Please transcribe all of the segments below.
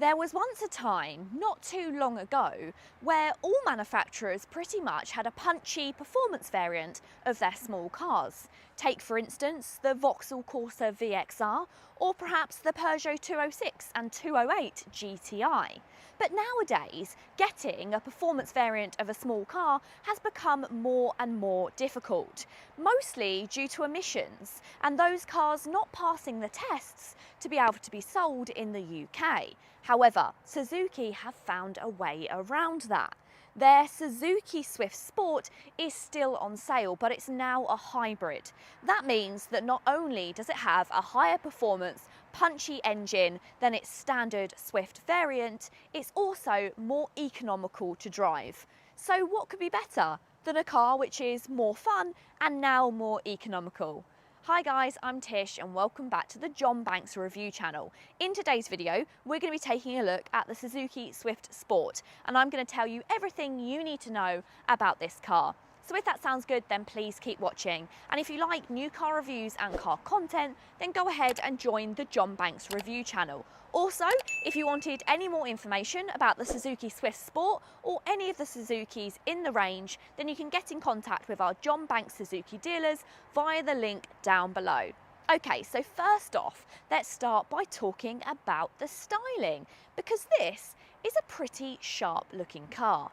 There was once a time, not too long ago, where all manufacturers pretty much had a punchy performance variant of their small cars. Take for instance the Vauxhall Corsa VXR or perhaps the Peugeot 206 and 208 GTI. But nowadays, getting a performance variant of a small car has become more and more difficult, mostly due to emissions and those cars not passing the tests to be able to be sold in the UK. However, Suzuki have found a way around that. Their Suzuki Swift Sport is still on sale, but it's now a hybrid. That means that not only does it have a higher performance, punchy engine than its standard Swift variant, it's also more economical to drive. So what could be better than a car which is more fun and now more economical? Hi guys, I'm Tish and welcome back to the John Banks Review channel. In today's video, we're going to be taking a look at the Suzuki Swift Sport and I'm going to tell you everything you need to know about this car. So if that sounds good, then please keep watching. And if you like new car reviews and car content, then go ahead and join the John Banks Review channel. Also, if you wanted any more information about the Suzuki Swift Sport or any of the Suzukis in the range, then you can get in contact with our John Banks Suzuki dealers via the link down below. Okay, so first off, let's start by talking about the styling, because this is a pretty sharp looking car.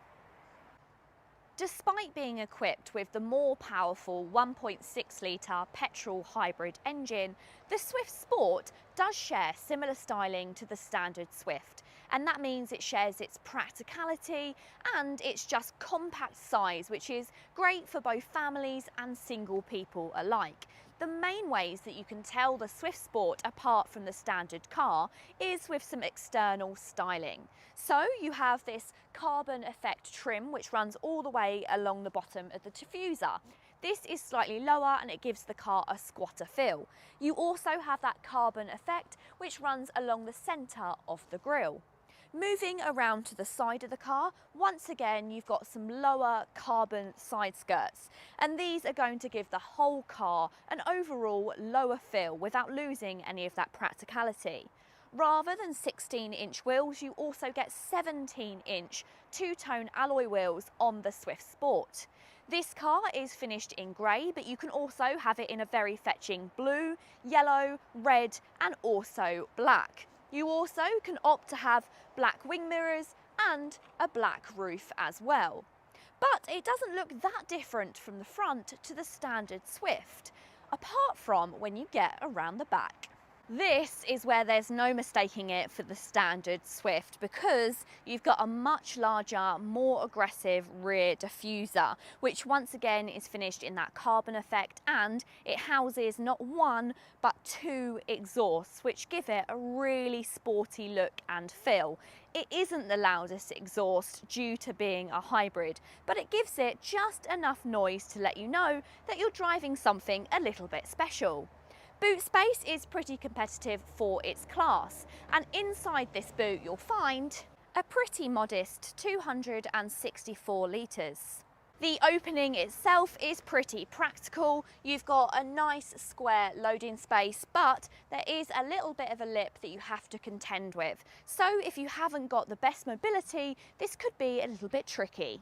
Despite being equipped with the more powerful 1.6 litre petrol hybrid engine, the Swift Sport does share similar styling to the standard Swift, and that means it shares its practicality and its just compact size, which is great for both families and single people alike. The main ways that you can tell the Swift Sport apart from the standard car is with some external styling. So you have this carbon effect trim which runs all the way along the bottom of the diffuser. This is slightly lower and it gives the car a squatter feel. You also have that carbon effect which runs along the centre of the grille. Moving around to the side of the car, once again you've got some lower carbon side skirts, and these are going to give the whole car an overall lower feel without losing any of that practicality. Rather than 16-inch wheels, you also get 17-inch two-tone alloy wheels on the Swift Sport. This car is finished in grey, but you can also have it in a very fetching blue, yellow, red and also black. You also can opt to have black wing mirrors and a black roof as well. But it doesn't look that different from the front to the standard Swift, apart from when you get around the back. This is where there's no mistaking it for the standard Swift, because you've got a much larger, more aggressive rear diffuser, which once again is finished in that carbon effect, and it houses not one but two exhausts which give it a really sporty look and feel. It isn't the loudest exhaust due to being a hybrid, but it gives it just enough noise to let you know that you're driving something a little bit special. Boot space is pretty competitive for its class, and inside this boot you'll find a pretty modest 264 litres. The opening itself is pretty practical. You've got a nice square loading space, but there is a little bit of a lip that you have to contend with. So if you haven't got the best mobility, this could be a little bit tricky.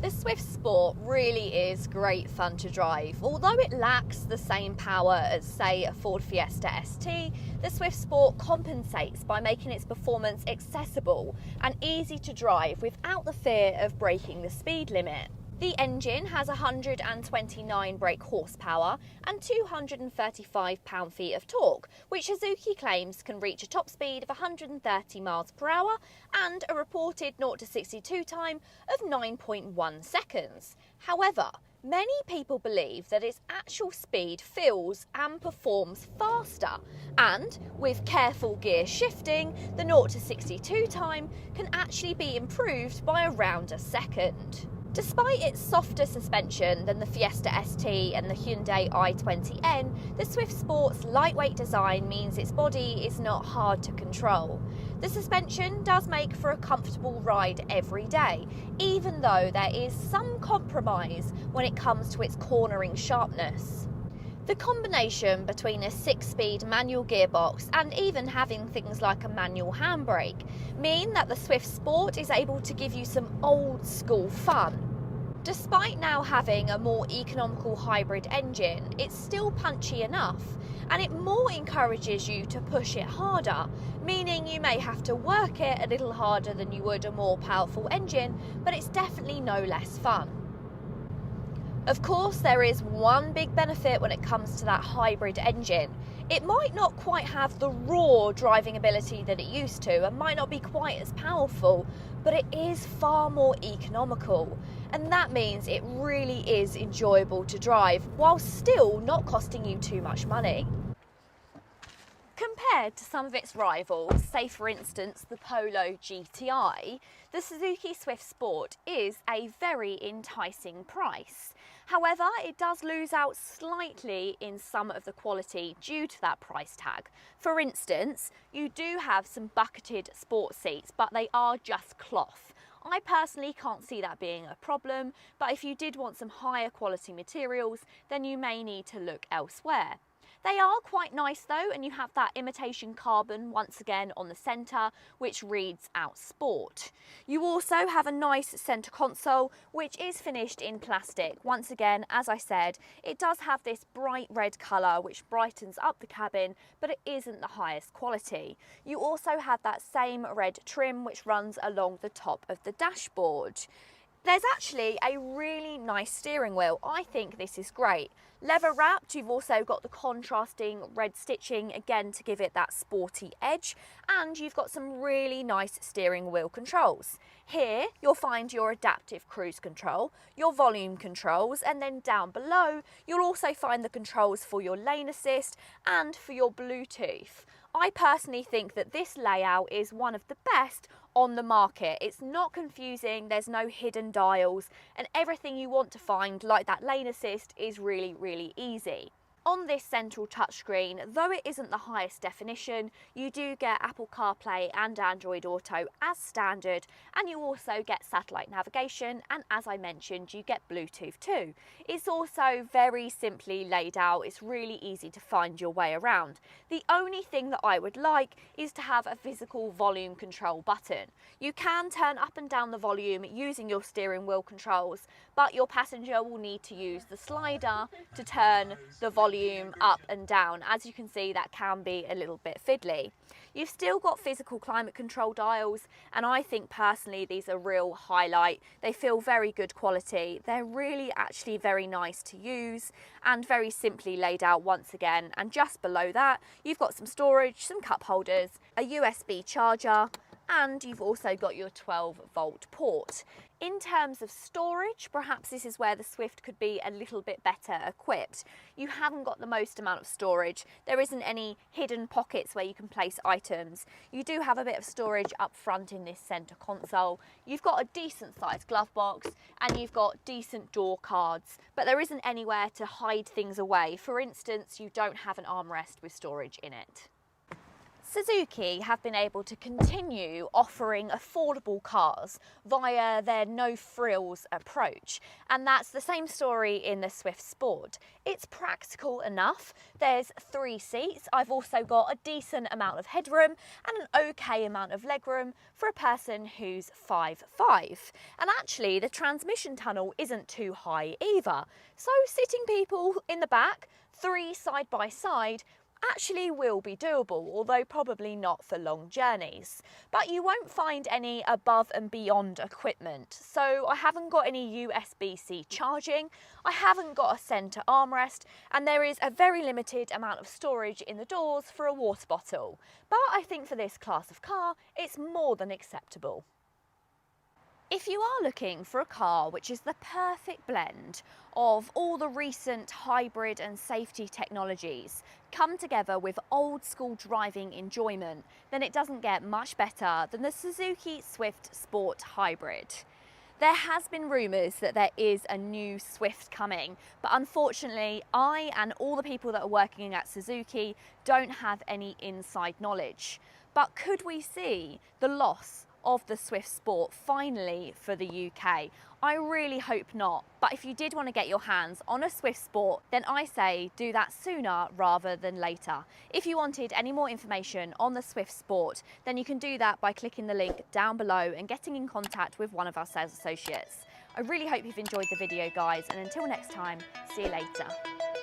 The Swift Sport really is great fun to drive. Although it lacks the same power as, say, a Ford Fiesta ST, the Swift Sport compensates by making its performance accessible and easy to drive without the fear of breaking the speed limit. The engine has 129 brake horsepower and 235 pound-feet of torque, which Suzuki claims can reach a top speed of 130 miles per hour and a reported 0 to 62 time of 9.1 seconds. However, many people believe that its actual speed feels and performs faster, and with careful gear shifting, the 0 to 62 time can actually be improved by around a second. Despite its softer suspension than the Fiesta ST and the Hyundai i20N, the Swift Sport's lightweight design means its body is not hard to control. The suspension does make for a comfortable ride every day, even though there is some compromise when it comes to its cornering sharpness. The combination between a 6-speed manual gearbox and even having things like a manual handbrake mean that the Swift Sport is able to give you some old school fun. Despite now having a more economical hybrid engine, it's still punchy enough, and it more encourages you to push it harder, meaning you may have to work it a little harder than you would a more powerful engine, but it's definitely no less fun. Of course, there is one big benefit when it comes to that hybrid engine. It might not quite have the raw driving ability that it used to and might not be quite as powerful, but it is far more economical. And that means it really is enjoyable to drive while still not costing you too much money. Compared to some of its rivals, say for instance the Polo GTI, the Suzuki Swift Sport is a very enticing price. However, it does lose out slightly in some of the quality due to that price tag. For instance, you do have some bucketed sport seats, but they are just cloth. I personally can't see that being a problem, but if you did want some higher quality materials, then you may need to look elsewhere. They are quite nice though, and you have that imitation carbon once again on the centre, which reads out Sport. You also have a nice centre console, which is finished in plastic. Once again, as I said, it does have this bright red colour, which brightens up the cabin, but it isn't the highest quality. You also have that same red trim, which runs along the top of the dashboard. There's actually a really nice steering wheel. I think this is great. Leather wrapped, you've also got the contrasting red stitching again to give it that sporty edge, and you've got some really nice steering wheel controls. Here you'll find your adaptive cruise control, your volume controls, and then down below you'll also find the controls for your lane assist and for your Bluetooth. I personally think that this layout is one of the best on the market. It's not confusing, there's no hidden dials, and everything you want to find, like that lane assist, is really easy. On this central touchscreen, though it isn't the highest definition, you do get Apple CarPlay and Android Auto as standard, and you also get satellite navigation, and as I mentioned, you get Bluetooth too. It's also very simply laid out, it's really easy to find your way around. The only thing that I would like is to have a physical volume control button. You can turn up and down the volume using your steering wheel controls, but your passenger will need to use the slider to turn the volume up and down. As you can see, that can be a little bit fiddly. You've still got physical climate control dials, and I think personally these are a real highlight. They feel very good quality. They're really actually very nice to use and very simply laid out once again. And just below that, you've got some storage, some cup holders, a USB charger, and you've also got your 12-volt port. In terms of storage, perhaps this is where the Swift could be a little bit better equipped. You haven't got the most amount of storage. There isn't any hidden pockets where you can place items. You do have a bit of storage up front in this centre console. You've got a decent sized glove box and you've got decent door cards, but there isn't anywhere to hide things away. For instance, you don't have an armrest with storage in it. Suzuki have been able to continue offering affordable cars via their no-frills approach, and that's the same story in the Swift Sport. It's practical enough. There's 3 seats. I've also got a decent amount of headroom and an okay amount of legroom for a person who's 5'5". And actually the transmission tunnel isn't too high either. So sitting people in the back, 3 side by side, actually will be doable, although probably not for long journeys. But you won't find any above and beyond equipment. So I haven't got any USB-C charging, I haven't got a centre armrest, and there is a very limited amount of storage in the doors for a water bottle. But I think for this class of car, it's more than acceptable. If you are looking for a car which is the perfect blend of all the recent hybrid and safety technologies come together with old school driving enjoyment, then it doesn't get much better than the Suzuki Swift Sport Hybrid. There has been rumours that there is a new Swift coming, but unfortunately I and all the people that are working at Suzuki don't have any inside knowledge. But could we see the loss of the Swift Sport finally for the UK? I really hope not, but if you did want to get your hands on a Swift Sport, then I say do that sooner rather than later. If you wanted any more information on the Swift Sport, then you can do that by clicking the link down below and getting in contact with one of our sales associates. I really hope you've enjoyed the video, guys, and until next time, see you later.